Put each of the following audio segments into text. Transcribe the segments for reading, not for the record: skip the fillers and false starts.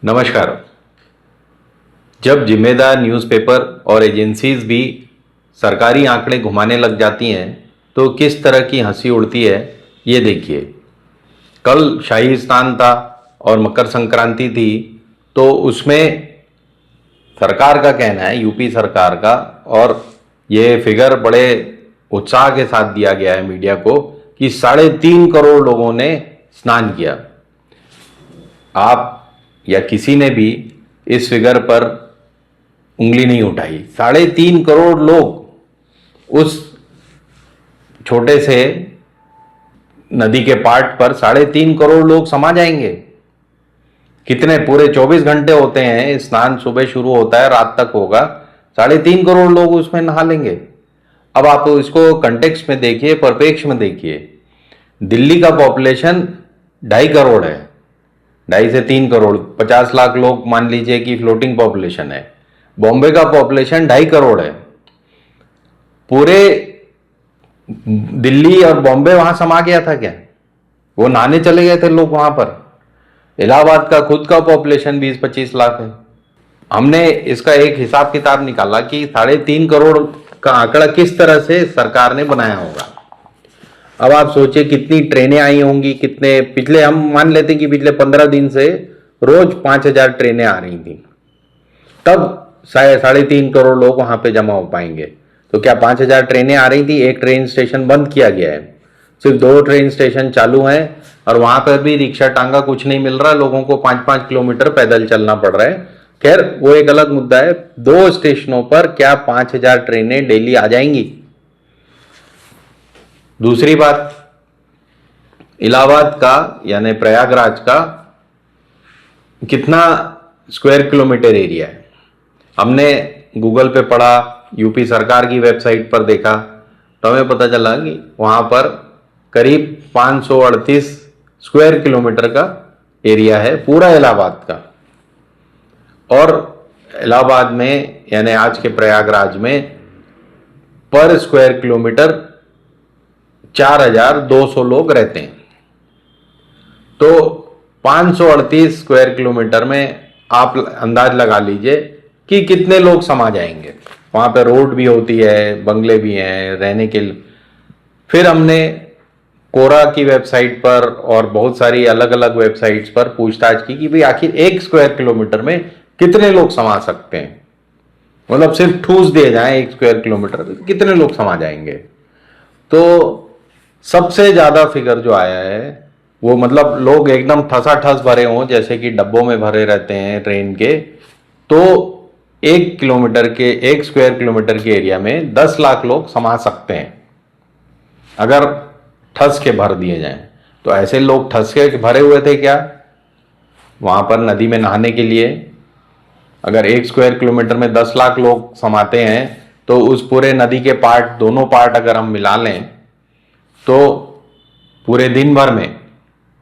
नमस्कार। जब जिम्मेदार न्यूज़पेपर और एजेंसीज भी सरकारी आंकड़े घुमाने लग जाती हैं तो किस तरह की हंसी उड़ती है, ये देखिए। कल शाही स्नान था और मकर संक्रांति थी, तो उसमें सरकार का कहना है, यूपी सरकार का, और ये फिगर बड़े उत्साह के साथ दिया गया है मीडिया को कि 3.5 करोड़ लोगों ने स्नान किया। आप या किसी ने भी इस फिगर पर उंगली नहीं उठाई। 3.5 करोड़ लोग उस छोटे से नदी के पार्ट पर 3.5 करोड़ लोग समा जाएंगे। कितने पूरे 24 घंटे होते हैं, स्नान सुबह शुरू होता है, रात तक होगा, 3.5 करोड़ लोग उसमें नहा लेंगे। अब आप इसको कंटेक्स्ट में देखिए, परिप्रेक्ष्य में देखिए। दिल्ली का पॉपुलेशन 2.5 करोड़ है, 2.5 से 3 करोड़, 50 लाख लोग मान लीजिए कि फ्लोटिंग पॉपुलेशन है। बॉम्बे का पॉपुलेशन 2.5 करोड़ है। पूरे दिल्ली और बॉम्बे वहां समा गया था क्या? वो नहाने चले गए थे लोग वहां पर। इलाहाबाद का खुद का पॉपुलेशन 20-25 लाख है। हमने इसका एक हिसाब किताब निकाला कि 3.5 करोड़ का आंकड़ा किस तरह से सरकार ने बनाया होगा। अब आप सोचिए कितनी ट्रेनें आई होंगी, कितने पिछले, हम मान लेते कि पिछले 15 दिन से रोज 5,000 ट्रेनें आ रही थी, तब 3.5 करोड़ लोग वहां पे जमा हो पाएंगे। तो क्या 5,000 ट्रेनें आ रही थी? एक ट्रेन स्टेशन बंद किया गया है, सिर्फ 2 ट्रेन स्टेशन चालू हैं, और वहां पर भी रिक्शा टांगा कुछ नहीं मिल रहा, लोगों को 5-5 किलोमीटर पैदल चलना पड़ रहा है। खैर वो एक अलग मुद्दा है। 2 स्टेशनों पर क्या 5,000 ट्रेनें डेली आ जाएंगी? दूसरी बात, इलाहाबाद का यानी प्रयागराज का कितना स्क्वायर किलोमीटर एरिया है? हमने गूगल पे पढ़ा, यूपी सरकार की वेबसाइट पर देखा, तो हमें पता चला कि वहां पर करीब 538 स्क्वायर किलोमीटर का एरिया है पूरा इलाहाबाद का। और इलाहाबाद में यानी आज के प्रयागराज में पर स्क्वायर किलोमीटर 4,200 लोग रहते हैं। तो 538 स्क्वायर किलोमीटर में आप अंदाज लगा लीजिए कि कितने लोग समा जाएंगे। वहां पे रोड भी होती है, बंगले भी हैं रहने के लिए। फिर हमने कोरा की वेबसाइट पर और बहुत सारी अलग अलग वेबसाइट्स पर पूछताछ की कि भाई आखिर 1 स्क्वायर किलोमीटर में कितने लोग समा सकते हैं। मतलब सिर्फ ठूस दिए जाए 1 स्क्वायर किलोमीटर कितने लोग समा जाएंगे। तो सबसे ज्यादा फिगर जो आया है वो, मतलब लोग एकदम ठसाठस भरे हों जैसे कि डब्बों में भरे रहते हैं ट्रेन के, तो 1 स्क्वायर किलोमीटर के एरिया में 10 लाख लोग समा सकते हैं अगर ठस के भर दिए जाएं। तो ऐसे लोग ठस के भरे हुए थे क्या वहां पर नदी में नहाने के लिए? अगर 1 स्क्वायर किलोमीटर में 10 लाख लोग समाते हैं तो उस पूरे नदी के पार्ट, दोनों पार्ट अगर हम मिला लें तो पूरे दिन भर में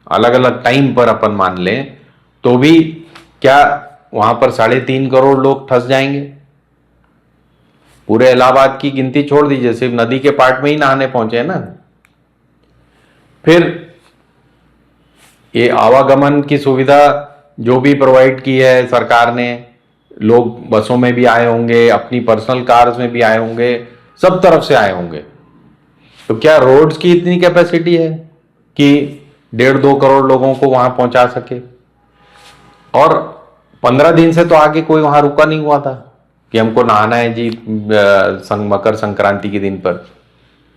अलग अलग टाइम पर अपन मान लें तो भी क्या वहां पर 3.5 करोड़ लोग ठस जाएंगे? पूरे इलाहाबाद की गिनती छोड़ दीजिए, सिर्फ नदी के पार्ट में ही नहाने पहुंचे हैं ना। फिर ये आवागमन की सुविधा जो भी प्रोवाइड की है सरकार ने, लोग बसों में भी आए होंगे, अपनी पर्सनल कार्स में भी आए होंगे, सब तरफ से आए होंगे। तो क्या रोड्स की इतनी कैपेसिटी है कि 1.5-2 करोड़ लोगों को वहां पहुंचा सके? और 15 दिन से तो आगे कोई वहां रुका नहीं हुआ था कि हमको नहाना है जी मकर संक्रांति के दिन पर।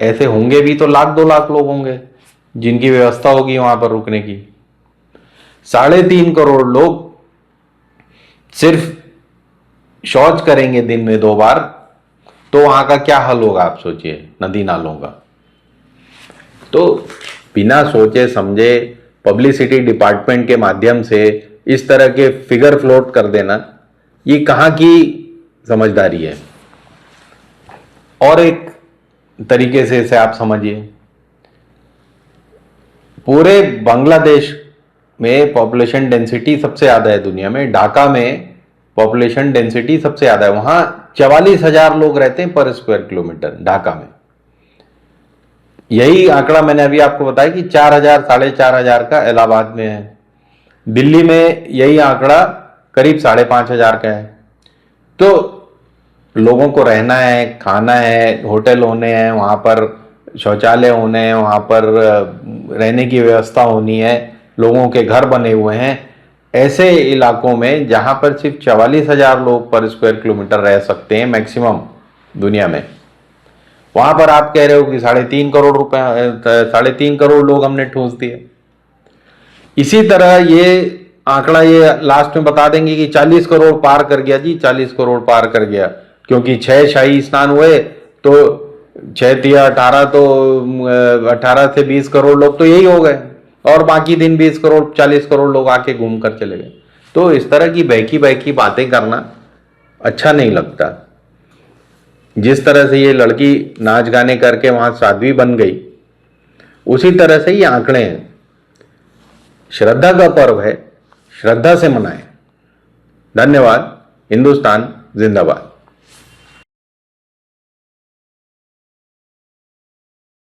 ऐसे होंगे भी तो 1-2 लाख लोग होंगे जिनकी व्यवस्था होगी वहां पर रुकने की। 3.5 करोड़ लोग सिर्फ शौच करेंगे दिन में 2 बार, तो वहां का क्या हल होगा आप सोचिए, नदी नालों का। तो बिना सोचे समझे पब्लिसिटी डिपार्टमेंट के माध्यम से इस तरह के फिगर फ्लोट कर देना, ये कहां की समझदारी है? और एक तरीके से इसे आप समझिए, पूरे बांग्लादेश में पॉपुलेशन डेंसिटी सबसे ज्यादा है दुनिया में। ढाका में पॉपुलेशन डेंसिटी सबसे ज्यादा है, वहां 44,000 लोग रहते हैं पर स्क्वायर किलोमीटर ढाका में। यही आंकड़ा मैंने अभी आपको बताया कि 4,000 4,500 का इलाहाबाद में है। दिल्ली में यही आंकड़ा करीब 5,500 का है। तो लोगों को रहना है, खाना है, होटल होने हैं, वहाँ पर शौचालय होने हैं, वहाँ पर रहने की व्यवस्था होनी है, लोगों के घर बने हुए हैं। ऐसे इलाकों में जहाँ पर सिर्फ 44,000 लोग पर स्क्वायर किलोमीटर रह सकते हैं मैक्सिमम दुनिया में, वहाँ पर आप कह रहे हो कि 3.5 करोड़ रुपए, 3.5 करोड़ लोग हमने ठूंस दिए। इसी तरह ये आंकड़ा ये लास्ट में बता देंगे कि 40 करोड़ पार कर गया जी, 40 करोड़ पार कर गया, क्योंकि 6 शाही स्नान हुए तो 6 × 3 = 18, तो 18 से 20 करोड़ लोग तो यही हो गए, और बाकी दिन 20 करोड़ 40 करोड़ लोग आके घूम कर चले गए। तो इस तरह की बहकी बहकी बातें करना अच्छा नहीं लगता। जिस तरह से ये लड़की नाच गाने करके वहां साध्वी बन गई, उसी तरह से ये आंकड़े हैं। श्रद्धा का पर्व है, श्रद्धा से मनाएं। धन्यवाद। हिंदुस्तान जिंदाबाद।